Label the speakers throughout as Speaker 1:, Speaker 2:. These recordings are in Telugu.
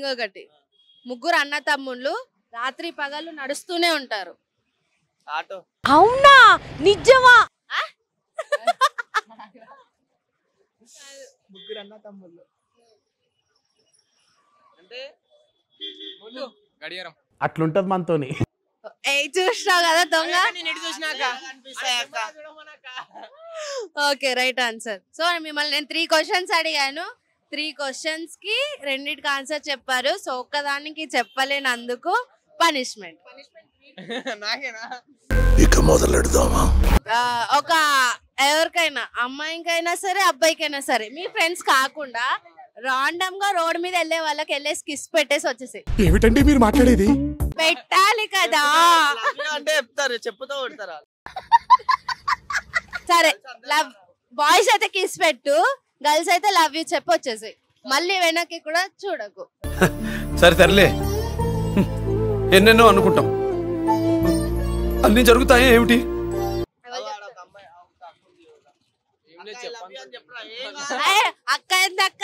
Speaker 1: ఇంకొకటి ముగ్గురు అన్న తమ్ముళ్ళు రాత్రి పగలు నడుస్తూనే ఉంటారు.
Speaker 2: ఆటో.
Speaker 3: అవునా నిజమా?
Speaker 2: ముగ్గురు అన్న తమ్ముళ్ళు అంటే
Speaker 4: గడియారం
Speaker 5: అట్లుంటది మనతోని.
Speaker 1: చూసినావు కదా దొంగ. Okay right answer. సో మిమ్మల్ని నేను 3 క్వశ్చన్స్ అడిగాను. 3 క్వశ్చన్స్ కి 2టికి ఆన్సర్ చెప్పారు. సో ఒక్కదానికి చెప్పలేనందుకు పనిష్మెంట్.
Speaker 6: ఇక మొదలెడదామా?
Speaker 1: ఒక ఎవరికైనా అమ్మాయికైనా సరే అబ్బాయికైనా సరే మీ ఫ్రెండ్స్ కాకుండా రాండమ్ గా రోడ్ మీద వెళ్ళే వాళ్ళకి వెళ్ళేసి కిస్ పెట్టేసి వచ్చేసి.
Speaker 5: ఏమిటండి మీరు మాట్లాడేది?
Speaker 1: పెట్టాలి కదా
Speaker 2: అంటే చెప్తారు, చెప్పుతూ ఉంటారు.
Speaker 1: సరే లవ్ బాయ్స్ అయితే కిస్ పెట్టు, గర్ల్స్ అయితే లవ్ యూ చెప్పి వచ్చేసి. మళ్ళీ వెనక్కి కూడా చూడకు.
Speaker 6: సరే తరలే, ఎన్నెన్నో అనుకుంటాం, అన్ని జరుగుతాయి ఏమిటి?
Speaker 1: అక్క ఎంత అక్క?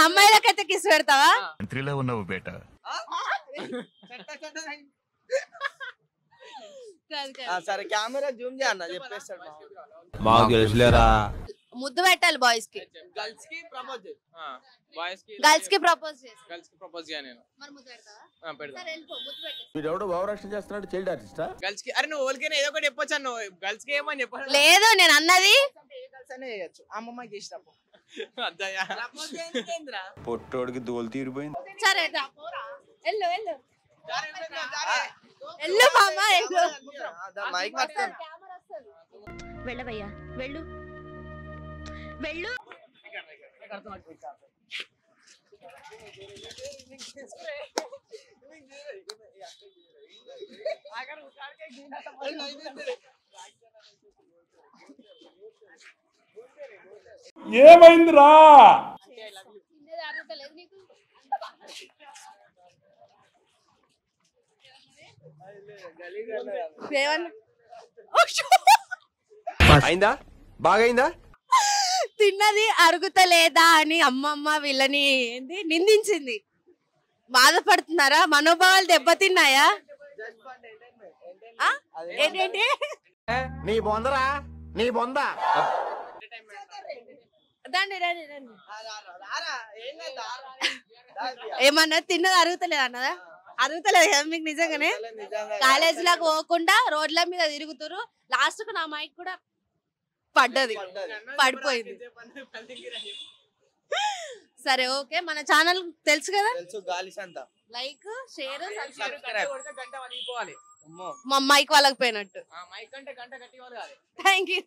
Speaker 1: అమ్మాయిలకైతే కిస్ పెడతావా?
Speaker 7: మంత్రిలో ఉన్నావు బేట.
Speaker 2: సరే కెమెరా జూమ్ చేయన్న చెప్పేస్తాడు.
Speaker 6: మాకు తెలుసులేరా.
Speaker 1: ముద్దు పెట్టాలి బాయ్స్ కి.
Speaker 2: గర్ల్స్ కి ప్రపోజ్
Speaker 4: బాయ్స్ కి
Speaker 1: గర్ల్స్ కి ప్రపోజ్ చేసి.
Speaker 4: గర్ల్స్ కి ప్రపోజ్ చేయ నేను.
Speaker 1: మరి ముద్దు పెడతావా?
Speaker 4: పెడతా.
Speaker 1: సరే వెళ్ళిపో ముద్దు పెట్టేసి.
Speaker 5: వీడెవడో భావరక్షణ చేస్తున్నాడు, చైల్డ్ ఆర్టిస్టా?
Speaker 4: గర్ల్స్ కి అరే నువ్వు ఓల్కైనా ఏదో ఒకటి చెప్పొచ్చు అన్న. గర్ల్స్ కి ఏమని చెప్పాలి?
Speaker 1: లేదు నేను అన్నది
Speaker 2: గర్ల్స్ అనే చేయొచ్చు. అమ్మమ్మకి ఇష్టం.
Speaker 4: అద్దయ్యా
Speaker 6: పొట్టోడికి దోలు తీరిపోయింది.
Speaker 1: సరే వెళ్ళు వెళ్ళు వెళ్ళు మామ వెళ్ళు.
Speaker 2: మైక్ పట్టుకొని
Speaker 3: వెళ్ళవయ్యా వెళ్ళు వెళ్ళు.
Speaker 5: ఏమైందిరా?
Speaker 6: అయిందా? బాగైందా?
Speaker 1: తిన్నది అరుగుతలేదా అని అమ్మమ్మ వీళ్ళని ఏంది నిందించింది. బాధపడుతున్నారా? మనోభావాలు దెబ్బతిన్నాయా? ఏంటంటే
Speaker 5: నీ బొందరా, నీ బొంద.
Speaker 1: రండి రండి రండి. ఏమన్నా తిన్నది అరుగుతలేదు అన్నదా? అరుగుతలేదు కదా మీకు నిజంగానే? కాలేజ్ లాగా పోకుండా రోడ్ల మీద తిరుగుతారు. లాస్ట్ కు నా మైక్ కూడా పడ్డది, పడిపోయింది. సరే ఓకే, మన ఛానల్ తెలుసు కదా, లైక్ షేర్ మా మైక్ వాళ్ళకి పోయినట్టు. Thank you.